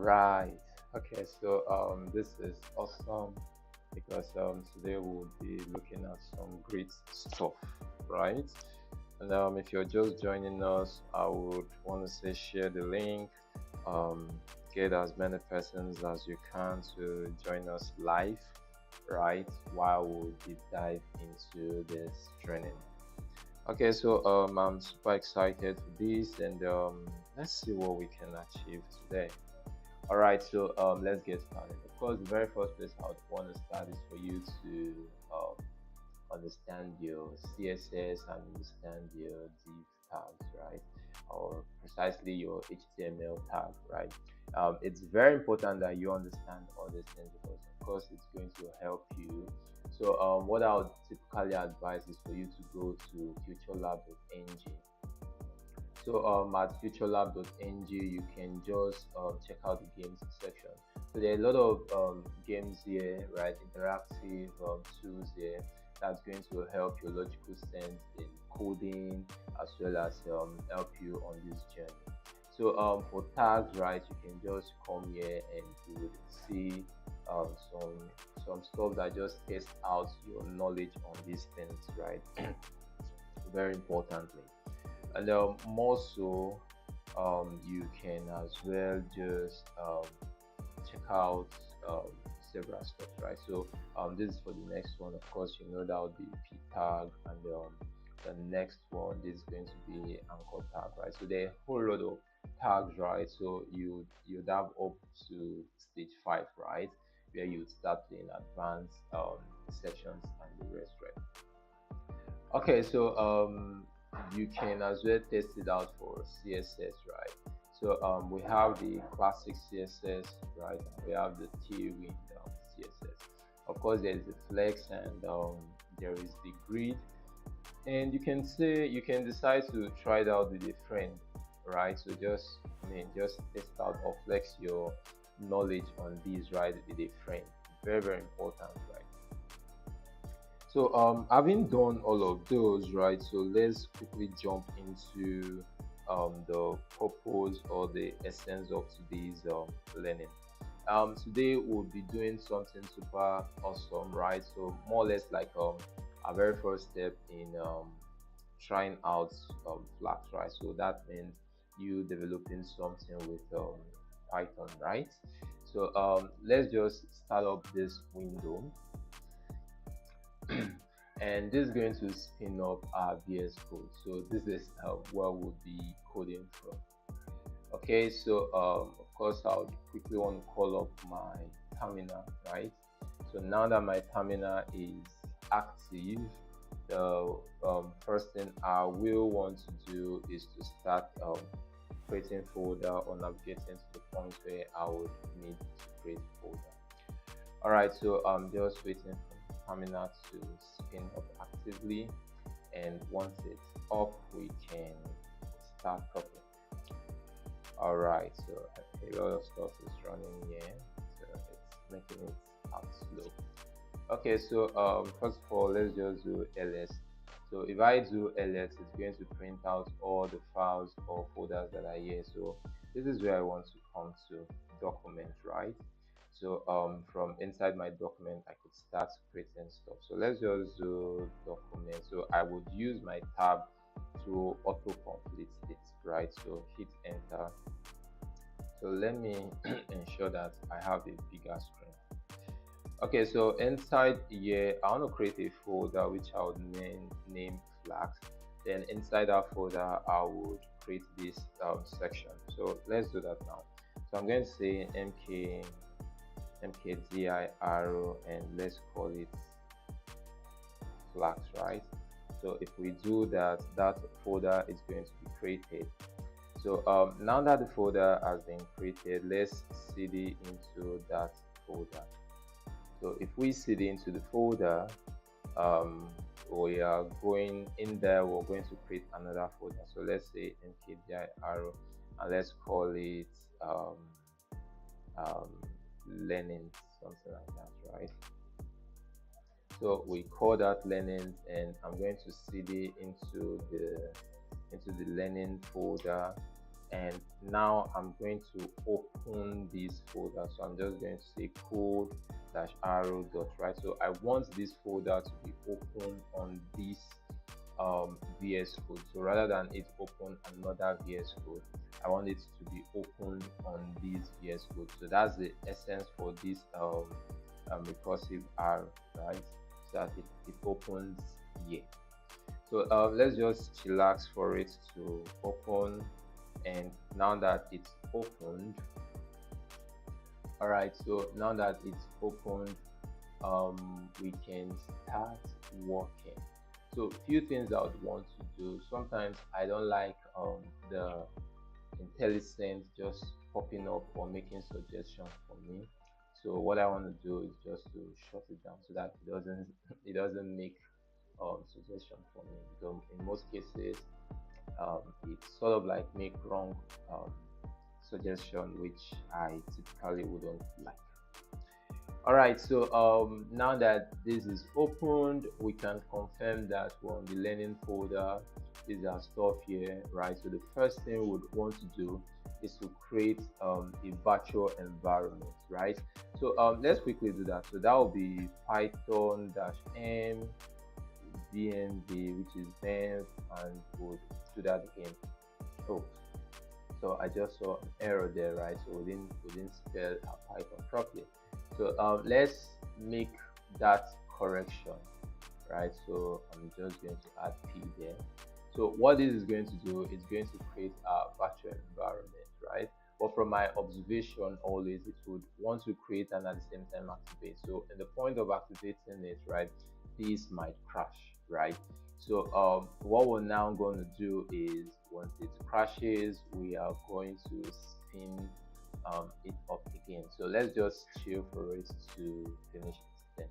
Right. Okay, so this is awesome because today we'll be looking at some great stuff, right? And if you're just joining us, I would want to say share the link, um, get as many persons as you can to join us live, right? While we'll deep dive into this training. Okay, so I'm super excited for this, and let's see what we can achieve today. All right, so let's get started. Of course, the very first place I would want to start is for you to um, understand your CSS and understand your div tags, right? Or precisely your HTML tag, right? It's very important that you understand all these things because, of course, it's going to help you. So, what I would typically advise is for you to go to futurelab.ng. So at futurelab.ng, you can just check out the games section. So there are a lot of games here, right? Interactive tools here that's going to help your logical sense in coding as well as help you on this journey. So for tags, right, you can just come here and you would see um, some some stuff that just test out your knowledge on these things, right? Very importantly. And more so, you can as well just check out um, several stuff, right? So this is for the next one. Of course, you know that would be p tag, and the next one is going to be anchor tag, right? So there are a whole lot of tags, right? So you'd have up to stage 5, right, where you start playing advanced sections and the rest, right? Okay, so you can as well test it out for CSS, right? So we have the classic CSS, right? And we have the Tailwind CSS. Of course, there is the Flex, and there is the Grid. And you can decide to try it out with a friend, right? So just test out or flex your knowledge on these, right, with a friend. Very, very important, right? So having done all of those, right? So let's quickly jump into the purpose or the essence of today's learning. Today we'll be doing something super awesome, right? So more or less like our very first step in trying out Flask, right? So that means you developing something with Python, right? So let's just start up this window. And this is going to spin up our VS Code. So this is where we'll be coding from. Okay, so of course I would quickly want to call up my terminal, right? So now that my terminal is active, the first thing I will want to do is to start creating folder or navigating to the point where I would need to create folder. All right, so I'm just waiting for the terminal to spin up actively, and once it's up, we can start copying. All right, so a lot of stuff is running here, so it's making it out slow. Okay, so first of all, let's just do ls. So if I do ls, it's going to print out all the files or folders that are here. So this is where I want to come to document, right? So from inside my document, I could start creating stuff. So let's just do document. So I would use my tab to auto-complete it, right? So hit enter. So let me ensure that I have a bigger screen. Okay, so inside here, I want to create a folder which I would name Flask. Then inside that folder, I would create this section. So let's do that now. So I'm going to say mkdir arrow, and let's call it Flask, right? So if we do that, that folder is going to be created. So now that the folder has been created, let's cd into that folder. So if we cd into the folder, we are going in there, we're going to create another folder. So let's say mkdir arrow, and let's call it um, learning, something like that, right? So we call that learning, and I'm going to cd into the learning folder, and now I'm going to open this folder. So I'm just going to say code dash arrow dot right. So I want this folder to be open on this VS Code. So rather than it open another VS Code, I want it to be open on this VS Code. So that's the essence for this recursive R, right? So that it opens here. So let's just chillax for it to open. And now that it's opened, all right, so now that it's opened, we can start working. So few things I would want to do. Sometimes I don't like the IntelliSense just popping up or making suggestions for me. So what I want to do is just to shut it down so that it doesn't it doesn't make suggestion for me, because in most cases it sort of like make wrong um, suggestion, which I typically wouldn't like. All right, so now that this is opened, we can confirm that we're on the learning folder. These are stuff here, right? So the first thing we would want to do is to create a virtual environment, right? So let's quickly do that. So that will be python -m vmv, which is venv, and we'll do that again. Oh, so I just saw an error there, right? So we didn't spell python properly. So let's make that correction, right? So I'm just going to add p there. So what this is going to do is going to create a virtual environment, right? But from my observation, always it would want to create and at the same time activate. So in the point of activating it, right, this might crash, right? So what we're now going to do is once it crashes, we are going to spin it up again. So let's just chill for it to finish it then.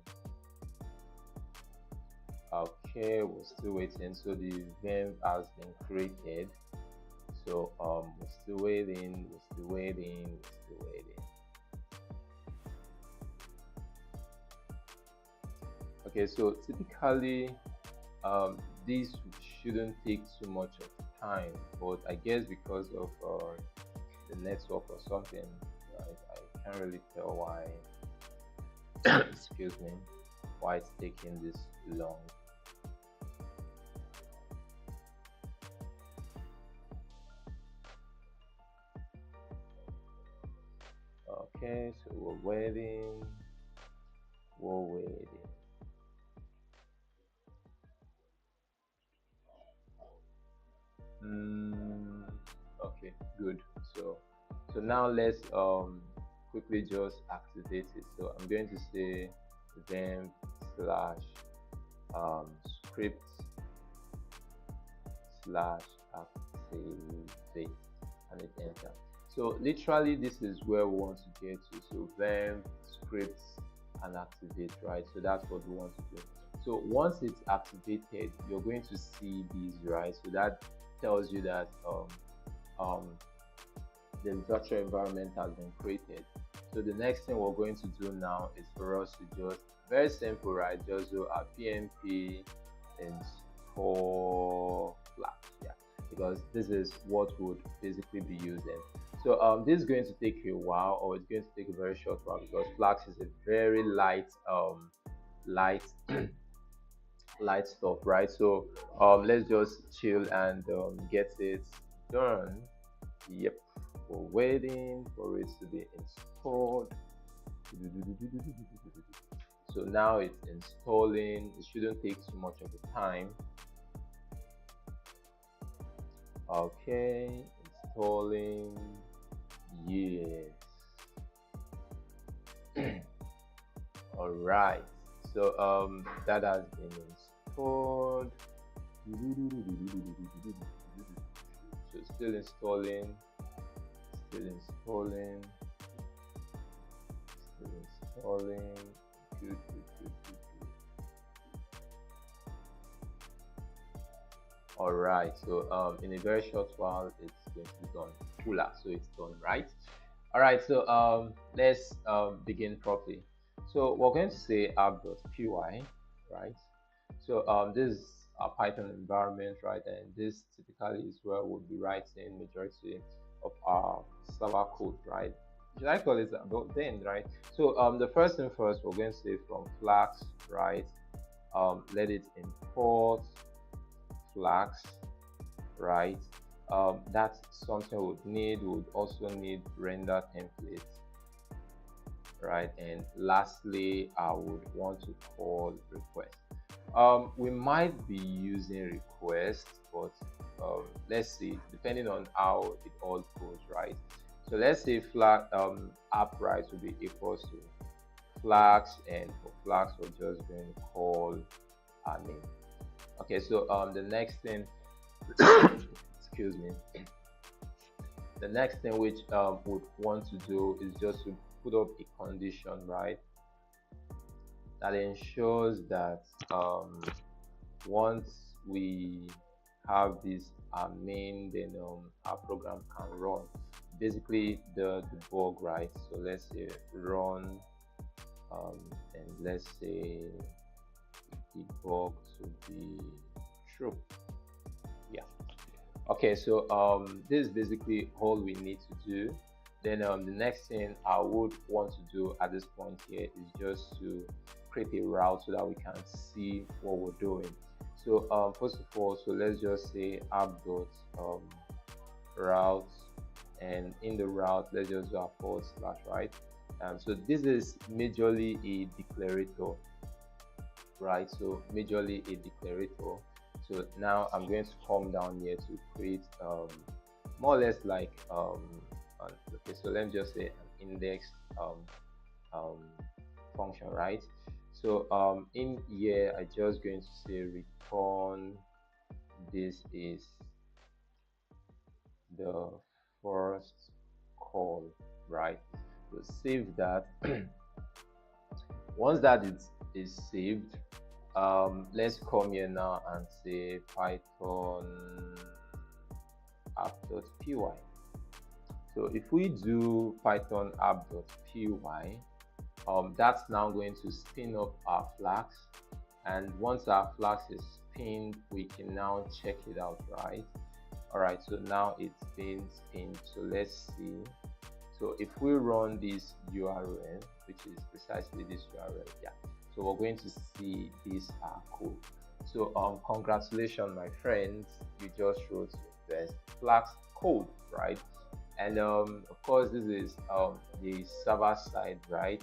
Okay, we're still waiting. So the venv has been created. So we're still waiting, we're still waiting, we're still waiting. Okay, so typically this shouldn't take too much of time, but I guess because of the network or something, right, I can't really tell why excuse me, why it's taking this long. Okay, so we're waiting, we're waiting. Okay, good. So now let's quickly just activate it. So I'm going to say then slash script slash activate and hit enter. So literally this is where we want to get to. So then scripts and activate, right? So that's what we want to do. So once it's activated, you're going to see these, right? So that tells you that um, the virtual environment has been created. So the next thing we're going to do now is for us to just, very simple, right? Just do a pmp install Flask, yeah, because this is what would basically be using. So this is going to take a while, or it's going to take a very short while, because Flask is a very light light stuff, right? So let's just chill and get it done. Yep, we're waiting for it to be installed. So now it's installing. It shouldn't take too much of the time. Okay, installing. Yes. All right. So that has been installed. So still installing, still installing, still installing. Good. All right. So in a very short while, it's going to be done. Cooler. So it's done, right? All right. So let's begin properly. So we're going to say app.py, right? So this is a Python environment, right? And this typically is where we'll be writing majority of our server code, right? Should I call it about then, right? So the first thing first, we're going to say from Flask, right? Let it import Flask, right? That's something we would need. We would also need render templates, right? And lastly, I would want to call request. We might be using request, but let's see, depending on how it all goes, right? So let's say flag app right will be equals to flags, and for flags we're just going to call our name. Okay, so the next thing, excuse me, the next thing which would want to do is just to put up a condition, right, that ensures that once we have this main, then our program can run. Basically the debug, right? So let's say run, and let's say debug to be true. Yeah. Okay, so this is basically all we need to do. Then the next thing I would want to do at this point here is just to create a route so that we can see what we're doing. So first of all, so let's just say app.route, and in the route let's just do a / right. So this is majorly a declarator, right? So majorly a declarator. So now I'm going to come down here to create more or less like okay, so let me just say an index function, right? So in here I just going to say return, this is the first call, right? So save that. Once that is saved, let's come here now and say python app.py. So if we do python app.py, that's now going to spin up our Flask, and once our Flask is spinned, we can now check it out, right? All right, so now it's been spinned. So let's see. So if we run this URL, which is precisely this URL, yeah, so we're going to see this code. So congratulations, my friends, you just wrote your best Flask code, right? And of course this is the server side, right?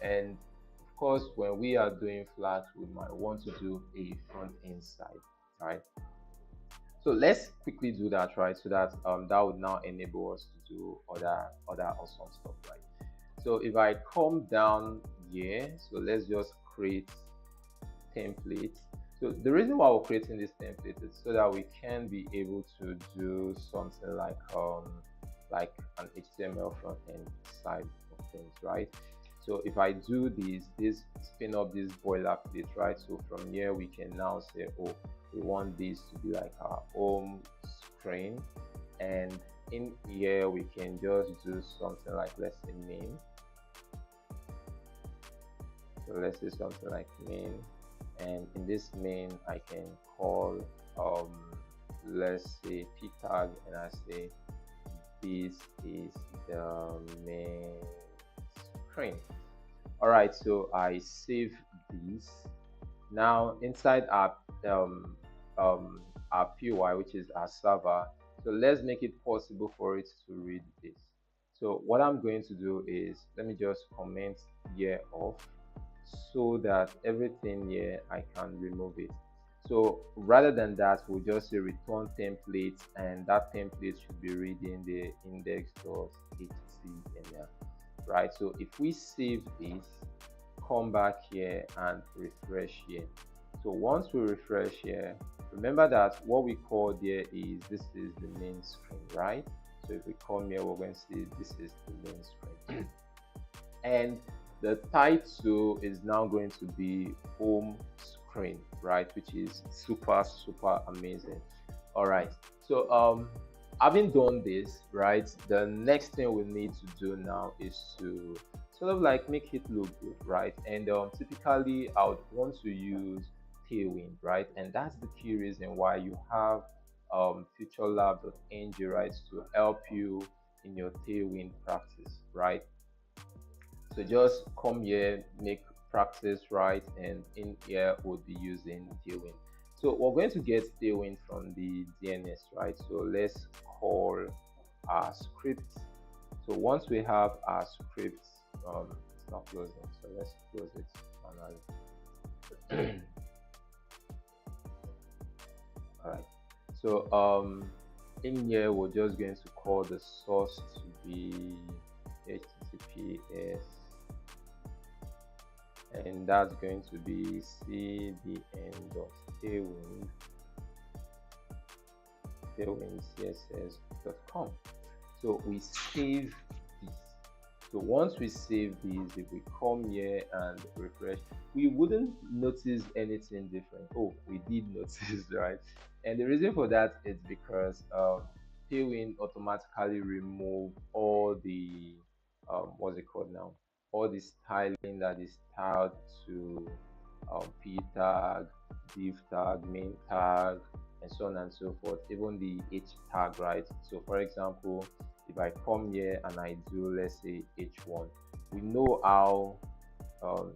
And of course when we are doing Flask, we might want to do a front end side, right? So let's quickly do that, right? So that that would now enable us to do other awesome stuff, right? So if I come down here, so let's just create templates. So the reason why we're creating this template is so that we can be able to do something like an HTML front end side of things, right? So if I do this spin up this boilerplate, right? So from here we can now say, oh, we want this to be like our home screen, and in here we can just do something like, let's say main. So let's say something like main, and in this main I can call let's say p tag, and I say this is the main screen. All right, so I save this. Now inside our py, which is our server, so let's make it possible for it to read this. So what I'm going to do is, let me just comment here off, so that everything here I can remove it. So rather than that, we'll just say return template, and that template should be reading the index.html, right? So if we save this, come back here and refresh here. So once we refresh here, remember that what we call there is, this is the main screen, right? So if we come here, we're going to see this is the main screen. And the title is now going to be home screen, right? Which is super amazing. All right, so having done this, right, the next thing we need to do now is to sort of like make it look good, right? And typically I would want to use Tailwind, right? And that's the key reason why you have futurelab.ng, right, to help you in your tailwind practice, right? So just come here, make practice, right, and in here we'll be using tailwind. So we're going to get tailwind from the DNS, right? So let's call our script. So once we have our script, it's not closing, so let's close it manually. All right. So in here we're just going to call the source to be HTTPS, and that's going to be cdn.tailwindcss.com. So we save this. So once we save these, if we come here and refresh, we wouldn't notice anything different. Oh, we did notice, right? And the reason for that is because Tailwind automatically remove all the what's it called now? All the styling that is tied to p tag, div tag, main tag, and so on and so forth. Even the h tag, right? So for example, if I come here and I do, let's say, h1, we know how um,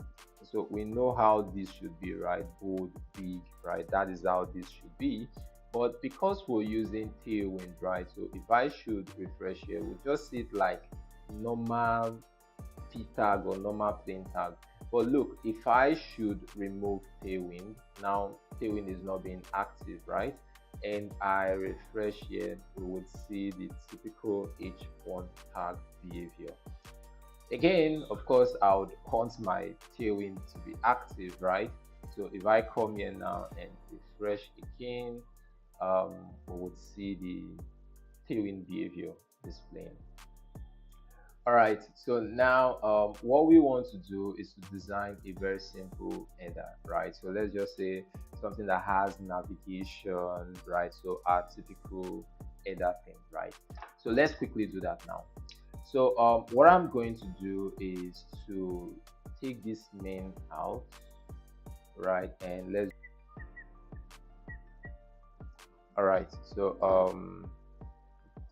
we know how this should be, right? Bold, big, right? That is how this should be. But because we're using tailwind, right? So if I should refresh here, we'll just see it like normal p tag or normal plain tag. But look, if I should remove tailwind, now tailwind is not being active, right? And I refresh here, we would see the typical h1 tag behavior. Again, of course, I would want my tailwind to be active, right? So if I come here now and refresh again, we would see the tailwind behavior displaying. All right, so now what we want to do is to design a very simple header, right? So let's just say something that has navigation, right? So our typical header thing, right? So let's quickly do that now. So what I'm going to do is to take this main out, right? And let's, all right, so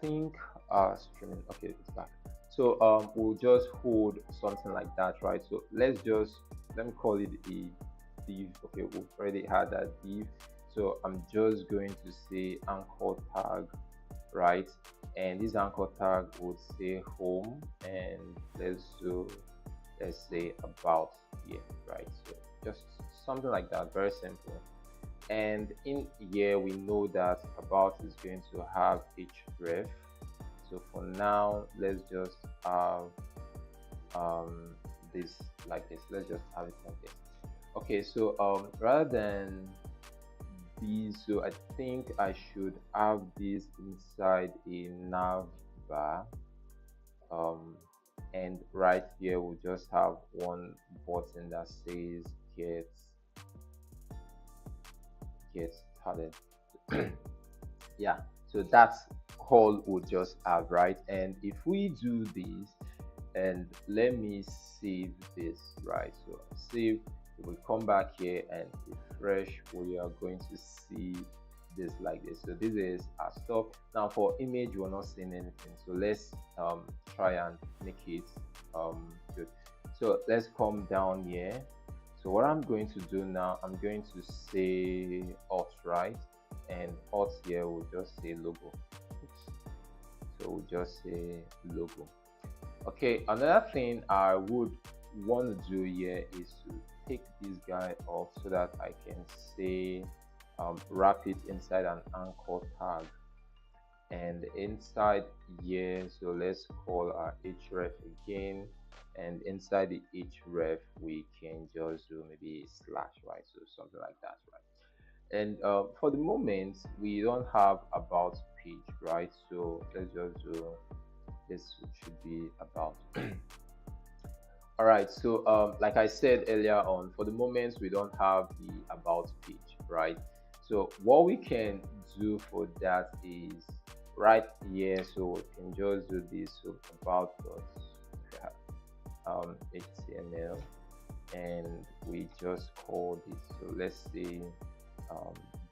think streaming, okay, it's back. So we'll just hold something like that, right? So let me call it a div. Okay, we've already had that div. So I'm just going to say anchor tag, right? And this anchor tag would say home, and let's say about here, right? So just something like that, very simple. And in here we know that about is going to have href. So for now, let's just have this like this. Let's just have it like this. Okay, so rather than these, so I think I should have this inside a nav bar, and right here we'll just have one button that says get started. Yeah, so that's all we'll just have, right? And if we do this, and let me save this, right? So save, we come back here and refresh, we are going to see this like this. So this is our stuff. Now for image, we're not seeing anything, so let's try and make it good. So let's come down here. So what I'm going to do now, I'm going to say alt, right? And alt here will just say logo. Oops. So we'll just say logo. Okay, another thing I would want to do here is to take this guy off so that I can say wrap it inside an anchor tag, and inside here, so let's call our href again, and inside the href we can just do maybe a slash, right? So something like that, right? And for the moment we don't have about page, right? So let's just do this, should be about. All right, so like I said earlier on, for the moment we don't have the about page, right? So what we can do for that is right here, so we can just do this, so about html, and we just call this, so let's say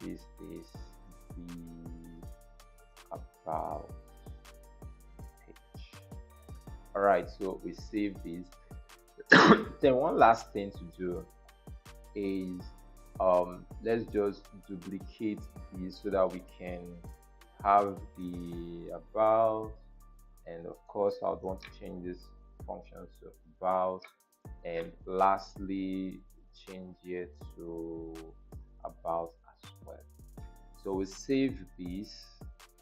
this is the about page. All right, so we save this. Then one last thing to do is let's just duplicate this so that we can have the about, and of course I would want to change this function to about, and lastly change it to about as well. So we save this,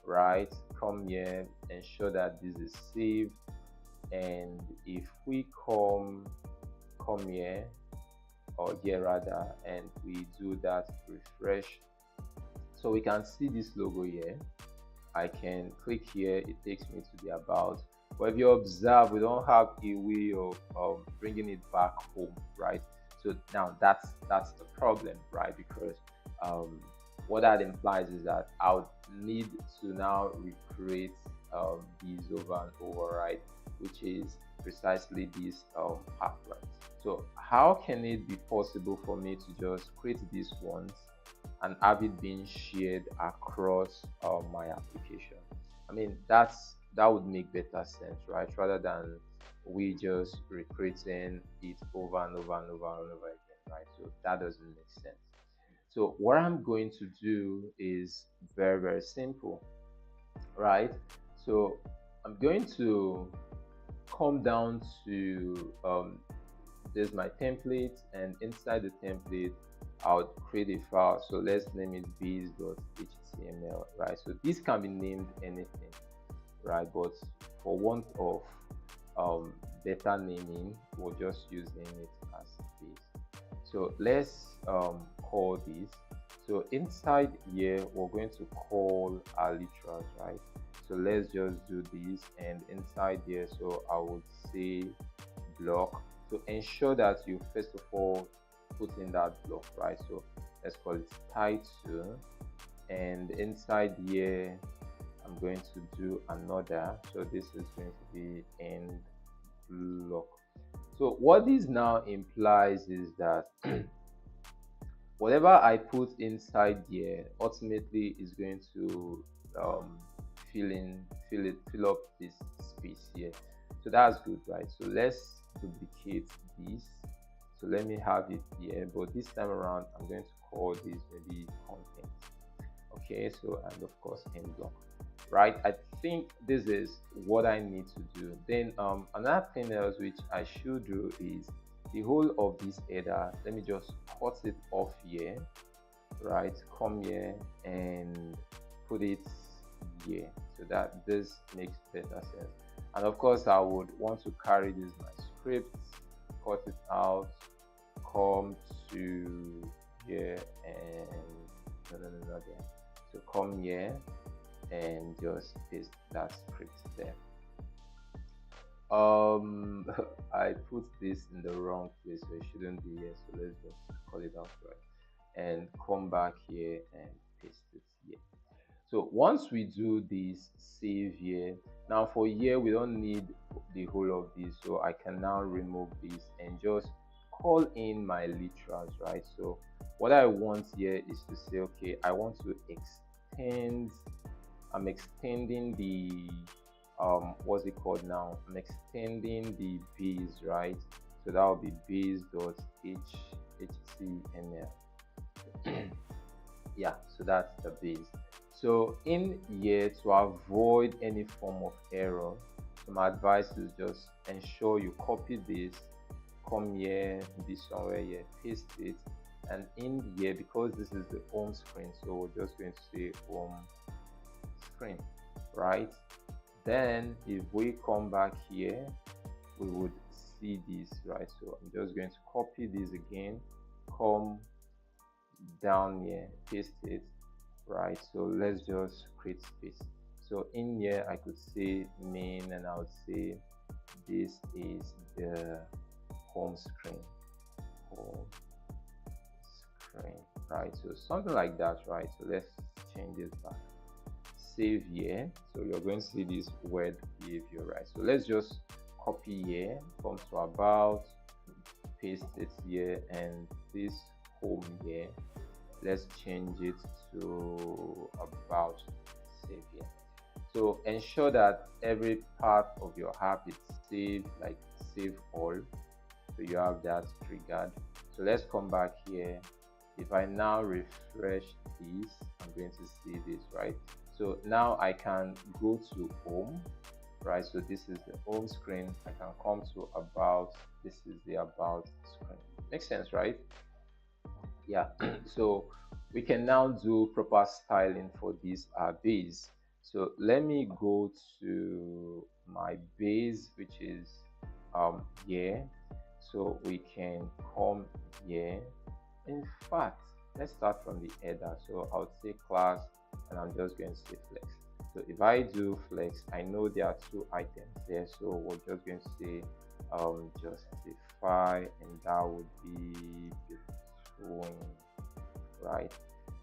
right? Come here, ensure that this is saved, and if we come here, or here rather, and we do that refresh, so we can see this logo here. I can click here, it takes me to the about. But if you observe, we don't have a way of bringing it back home, right? So now that's the problem, right? Because what that implies is that I would need to now recreate these over and over, right? Which is precisely this part, right? So how can it be possible for me to just create these ones and have it being shared across my application? I mean, that would make better sense, right? Rather than we just recreating it over and over and over and over again, right? So that doesn't make sense. So what I'm going to do is very, very simple, right? So I'm going to come down to there's my template, and inside the template I'll create a file. So let's name it base.html, right? So this can be named anything, right? But for want of better naming, we'll just use name it as base. So let's call this. So inside here we're going to call our literals, right? So let's just do this, and inside here, so I would say block. So ensure that you first of all put in that block, right? So let's call it title, and inside here I'm going to do another. So this is going to be end block. So what this now implies is that whatever I put inside here ultimately is going to fill up this space here. So that's good, right? So let's duplicate this. So let me have it here, but this time around I'm going to call this maybe content. Okay, so and of course end block, right? I think this is what I need to do. Then another thing else which I should do is the whole of this header. Let me just cut it off here, right? Come here and put it here so that this makes better sense. And of course I would want to carry this my script, cut it out, come to here, and no, there. So come here and just paste that script there. I put this in the wrong place, so it shouldn't be here. So let's just call it out, right? And come back here and paste it here. So once we do this, save here. Now for here we don't need the whole of this, so I can now remove this and just call in my literals, right? So what I want here is to say, okay, I want to extend, I'm extending the what's it called now, I'm extending the base, right? So that will be base.html. Yeah, so that's the base. So in here, to avoid any form of error, so my advice is just ensure you copy this, come here, be somewhere here, paste it, and in here, because this is the home screen, so we're just going to say home screen, right? Then if we come back here, we would see this, right? So I'm just going to copy this again, come down here, paste it, right? So let's just create space. So in here I could say main, and I would say this is the home screen, right? So something like that, right? So let's change this back, save here. So you're going to see this word behavior, right? So let's just copy here, come to about, paste it here, and this home here, let's change it to about, save here. So ensure that every part of your app is saved, like save all. So you have that triggered. So let's come back here. If I now refresh this, I'm going to see this, right? So now I can go to home, right? So this is the home screen. I can come to about. This is the about screen. Makes sense, right? Yeah. So we can now do proper styling for this base. So let me go to my base, which is here. So we can come here. In fact, let's start from the header. So I'll say class, and I'm just going to say flex. So if I do flex, I know there are two items there. So we're just going to say justify, and that would be between, right?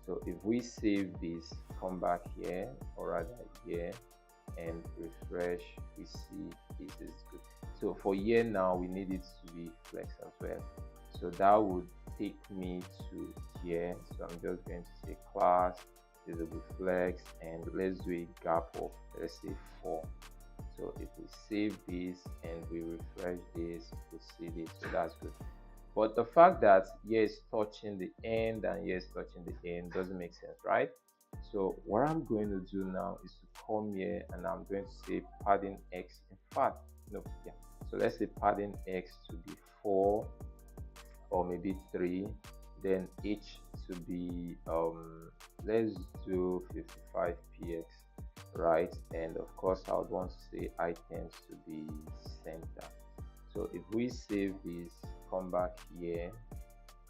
So if we save this, come back here, or rather here, and refresh, we see this is good. So for here now, we need it to be flex as well. So that would take me to here. So I'm just going to say class visible flex, and let's do a gap of, let's say, 4. So if we save this and we refresh this, we see this. So that's good. But the fact that here is touching the end and here is touching the end doesn't make sense, right? So what I'm going to do now is to come here, and I'm going to say padding X. In fact, no, yeah. So let's say padding X to be 4 or maybe 3, then H to be let's do 55px, right? And of course I would want to say items to be center. So if we save this, come back here,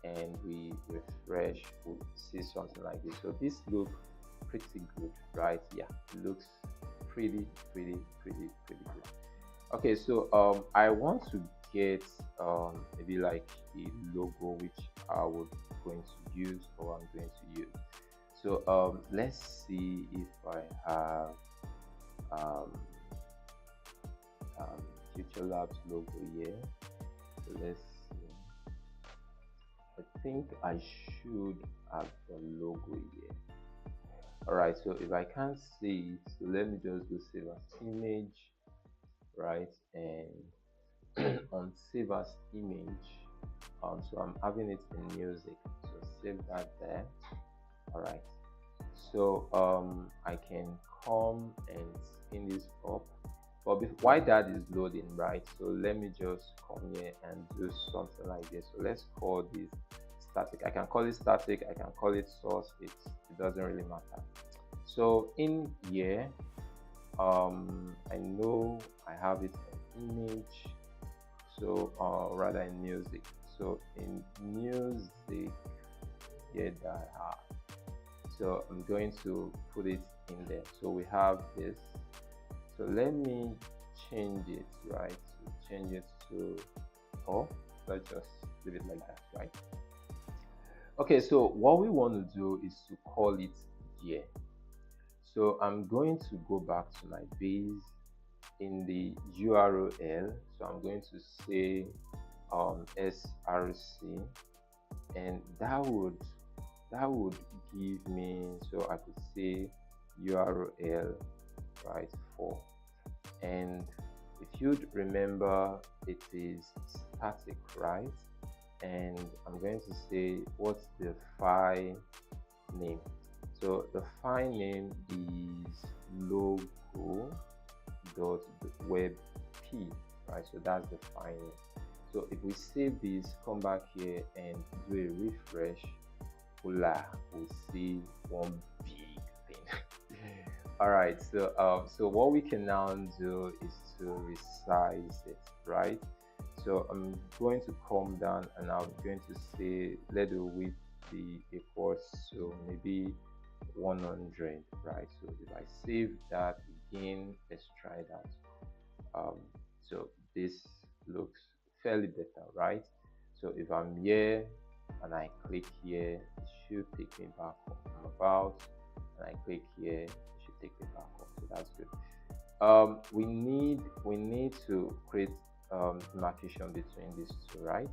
and we refresh, we'll see something like this. So this looks pretty good, right? Yeah, it looks pretty good. Okay, so I want to get maybe like a logo which I would going to use, or I'm going to use. So let's see if I have um, Future Labs logo here. So let's see. I think I should have the logo here. Alright, so if I can't see it, so let me just go save as image, right? And on save as image, so I'm having it in music, so save that there. Alright, so I can come and spin this up, but while that is loading, right? So let me just come here and do something like this. So let's call this static. I can call it static, I can call it source, it doesn't really matter. So in here, I know I have it in image, so rather in music. So in music, here that I have, so I'm going to put it in there. So we have this. So let me change it, right? So change it to, let's just leave it like that, right? Okay, so what we want to do is to call it here. So I'm going to go back to my base in the URL. So I'm going to say src, and that would give me, so I could say URL, right, for, and if you'd remember, it is static, right? And I'm going to say what's the file name. So the file name is logo.webp, right? So that's the file name. So if we save this, come back here and do a refresh, we'll see one big thing. All right, so what we can now do is to resize it, right? So I'm going to come down, and I'm going to say let the width be equals to maybe 100, right? So if I save that again, let's try that. So this looks fairly better, right? So if I'm here and I click here, it should take me back up. I'm about, and I click here, it should take me back up. So that's good. We need to create demarcation between these two, right?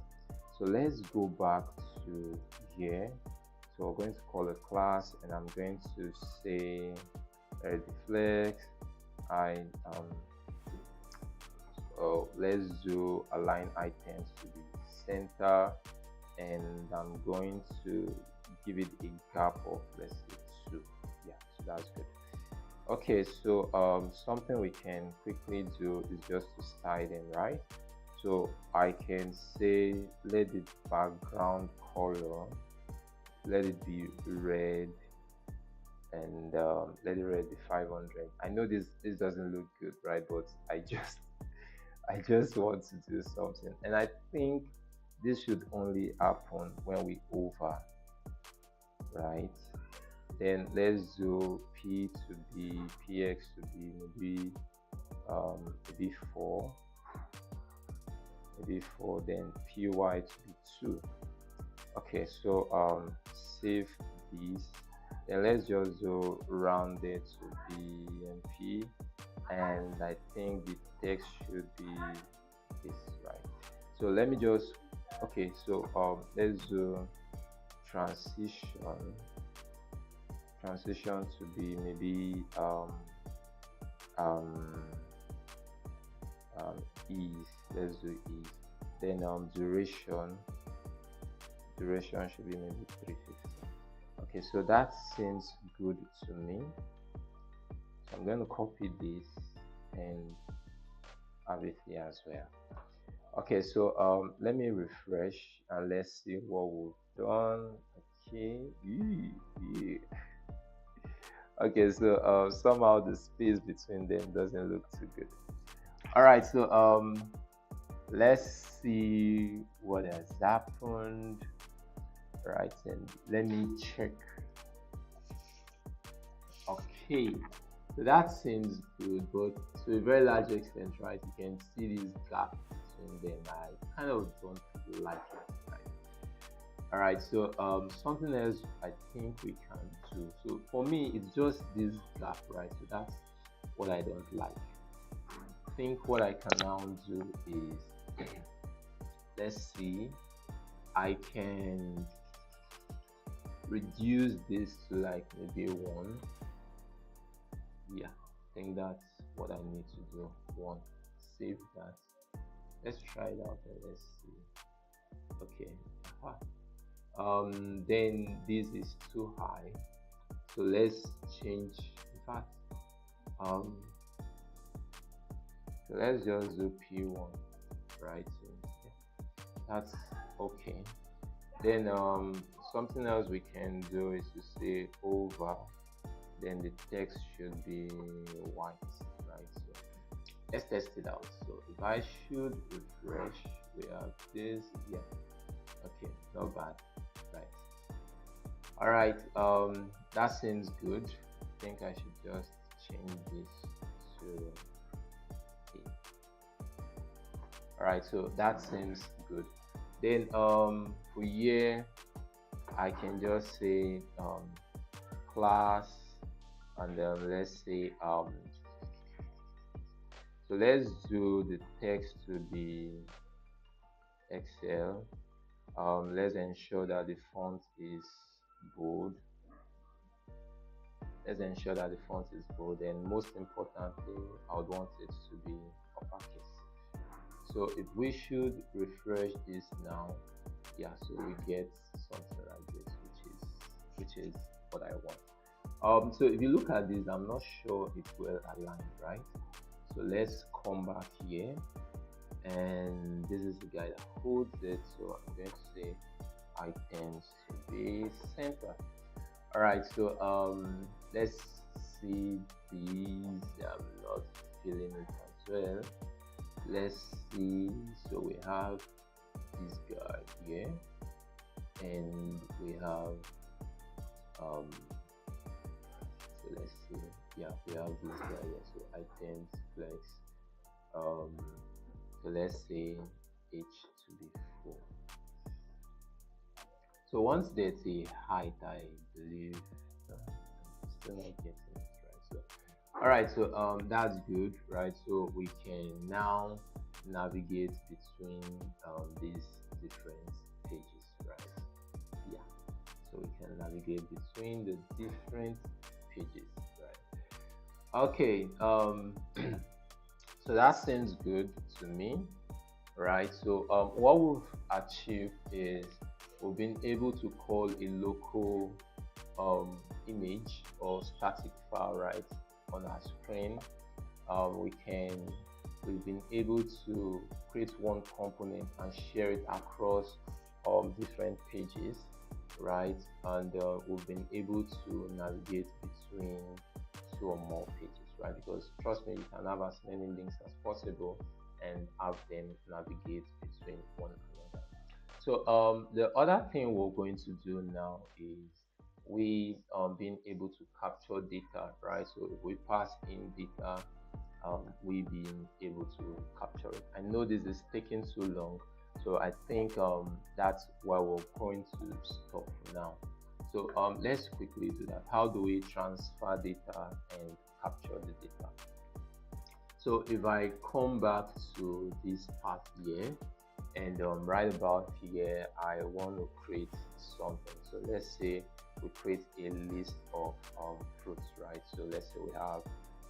So let's go back to here. So we're going to call a class, and I'm going to say reflex, I so let's do align items to the center, and I'm going to give it a gap of, let's say, 2. Yeah, so that's good. Okay, so something we can quickly do is just to style them, right? So I can say let the background color, let it be red, and let it red be 500. I know this doesn't look good, right? But I just I just want to do something, and I think this should only happen when we over, right? Then let's do P to be PX to be maybe 4, then PY to be 2. Okay, so save this. Then let's just do rounded to BMP, and I think the text should be this, right? So let me just, okay, so let's do transition to be maybe um ease. Let's do ease. Then duration should be maybe 350. Okay, so that seems good to me. So I'm going to copy this and have it here as well. Okay, so let me refresh and let's see what we've done. Okay. Okay, so somehow the space between them doesn't look too good. All right, so let's see what has happened. Right, and let me check. Okay, so that seems good, but to a very large extent, right, you can see this gap between them. I kind of don't like it, right? All right, so something else I think we can do. So for me, it's just this gap, right? So that's what I don't like. I think what I can now do is let's see, I can reduce this to like maybe 1. Yeah, I think that's what I need to do. 1, save that. Let's try it out and let's see. Okay. Then this is too high, so let's change. In fact, so let's just do P1, right? So yeah, that's okay. Then something else we can do is to say over, then the text should be white, right? So let's test it out. So if I should refresh, we have this. Yeah, okay, not bad, right? All right, that seems good. I think I should just change this to 8. All right, so that seems good. Then for here I can just say class, and let's say so let's do the text to be Excel. Let's ensure that the font is bold. Let's ensure that the font is bold, and most importantly, I would want it to be uppercase. So if we should refresh this now, yeah, so we get something like this, which is what I want. So if you look at this, I'm not sure it's well aligned, right? So let's come back here, and this is the guy that holds it. So I'm going to say items to be center. All right, so let's see these. I'm not feeling it as well. Let's see. So we have this guy here, and we have so let's see. Yeah, we have this guy here. So items flex. So let's say h to be 4. So once there's a height, I believe I'm still not getting it right. So all right, so that's good, right? So we can now navigate between these different pages, right? Yeah, so we can navigate between the different pages, right? Okay, so that seems good to me, right? So what we've achieved is we've been able to call a local image or static file, right, on our screen. We can we've been able to create one component and share it across different pages, right? And we've been able to navigate between two or more pages, right? Because trust me, you can have as many links as possible and have them navigate between one another. So the other thing we're going to do now is we being able to capture data, right? So if we pass in data, we being able to capture it. I know this is taking too long, so I think that's where we're going to stop now. So let's quickly do that. How do we transfer data and capture the data? So if I come back to this part here, and right about here I want to create something. So let's say we create a list of fruits, right? So let's say we have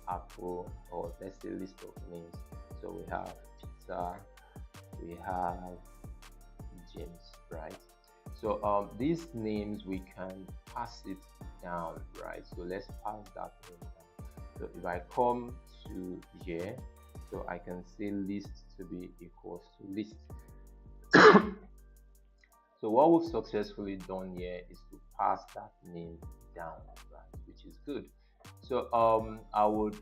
apple, or let's say list of names. So we have pizza, we have James, right? So these names we can pass it down, right? So let's pass that name down. So if I come to here, so I can say list to be equals to list. So what we've successfully done here is to pass that name down, right, which is good. So I would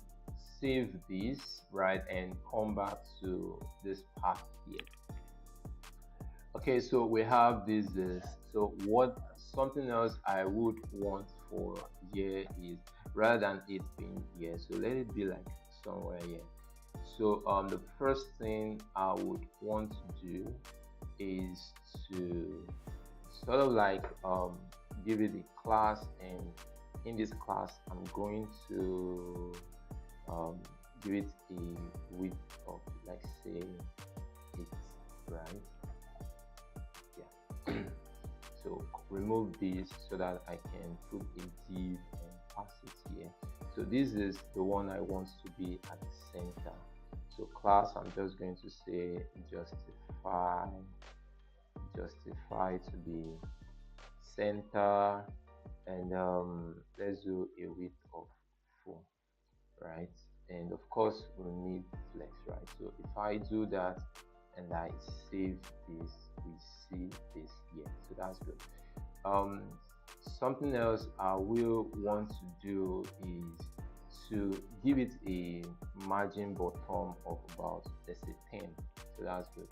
save this, right, and come back to this part here. Okay, so we have this. So what something else I would want for here is rather than it being here, so let it be like somewhere here. So the first thing I would want to do is to sort of like give it a class, and in this class I'm going to give it a width of, like, say 8, right? Yeah. So remove this so that I can put a div and pass it here. So this is the one I want to be at the center. So class, I'm just going to say justify to be center, and let's do a width of 4, right? And of course we'll need flex, right? So if I do that and I save this, we see this here. So that's good. Something else I will want to do is to give it a margin bottom of about, let's say, 10. So that's good.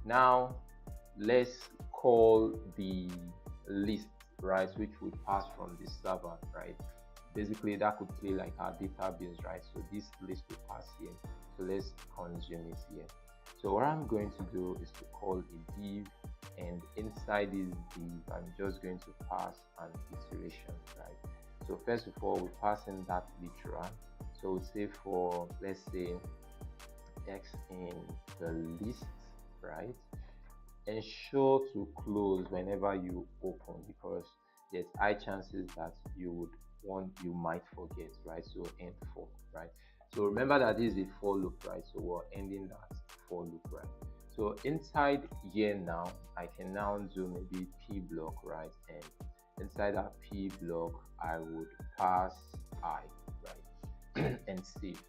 Now let's call the list, right, which we pass from the server, right? Basically that could play like our database, right? So this list we pass here, so let's consume it here. So what I'm going to do is to call a div, and inside this div I'm just going to pass an iteration, right? So first of all we pass in that literal. So we say for, let's say, x in the list, right? Ensure to close whenever you open, because there's high chances that you might forget, right? So end for, right? So remember that this is a for loop, right? So we're ending that for loop, right? So inside here now I can now do maybe p block, right? And inside that p block I would pass I, right? And save.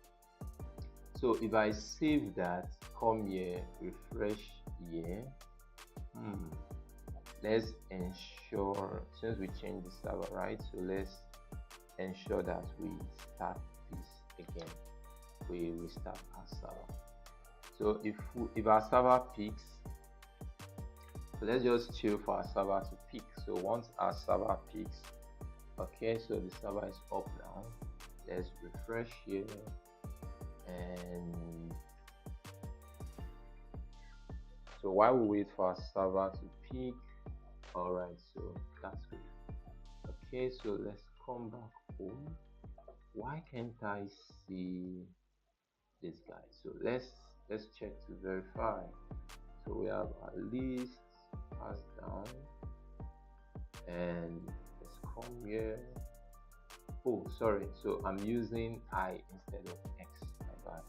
So if I save that, come here, refresh here, let's ensure, since we changed the server, right? So let's ensure that we start this again. We restart our server. So if our server peaks, so let's just chill for our server to peak. So once our server peaks, okay, so the server is up now. Let's refresh here, and so while we wait for our server to peak, all right, so that's good. Okay, so let's come back home. Why can't I see this guy? So let's check to verify. So we have our list passed down, and let's come here, Oh, sorry. So I'm using I instead of X. My bad.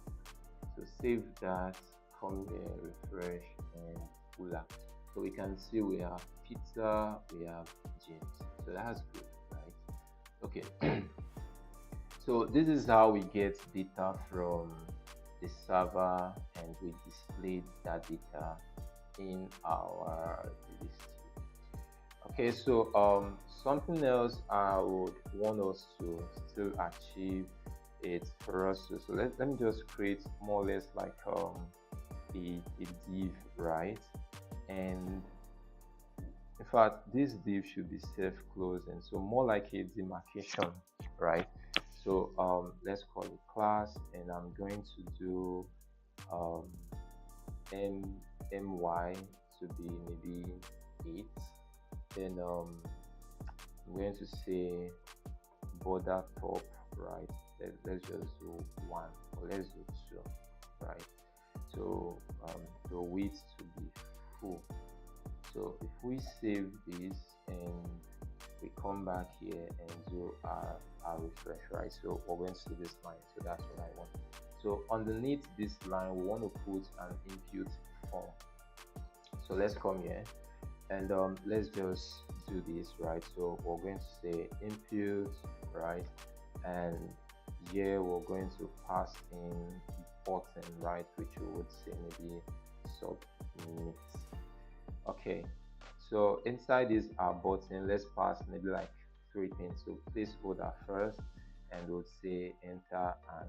So save that, come here, refresh, and pull out. So we can see we have pizza, we have jeans. So that's good, right? Okay. So this is how we get data from the server and we display that data in our list. Okay, so something else I would want us to still achieve is for us to, so let me just create more or less like a div, right? And in fact, this div should be self-closing, so more like a demarcation, right? So let's call it class, and I'm going to do um, my to be maybe 8. Then I'm going to say border top, right? Let's just do 1, or let's do 2, right? So the width to be full. So if we save this and we come back here and do our refresh, right? So we're going to see this line, so that's what I want. So underneath this line, we want to put an input form. So let's come here and let's just do this, right? So we're going to say input, right? And here we're going to pass in button, right? Which we would say maybe submit. Okay, so inside this our button, let's pass maybe like 3 things. So placeholder first, and we'll say enter an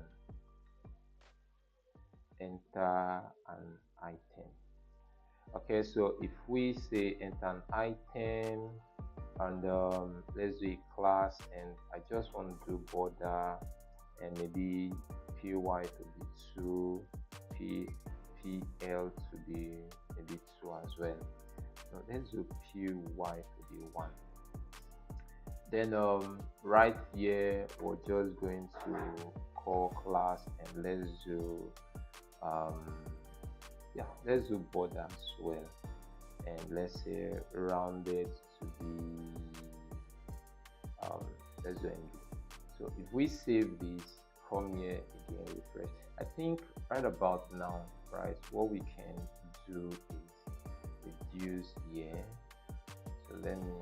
item. Okay, so if we say enter an item, and let's do a class, and I just want to do border, and maybe py to be 2, pl to be maybe 2 as well. So let's do py to be 1. Then right here we're just going to call class, and let's do let's do border as well, and let's say rounded to be let's do end. So if we save this, come here again, refresh, I think right about now, right, what we can do is reduce here. So let me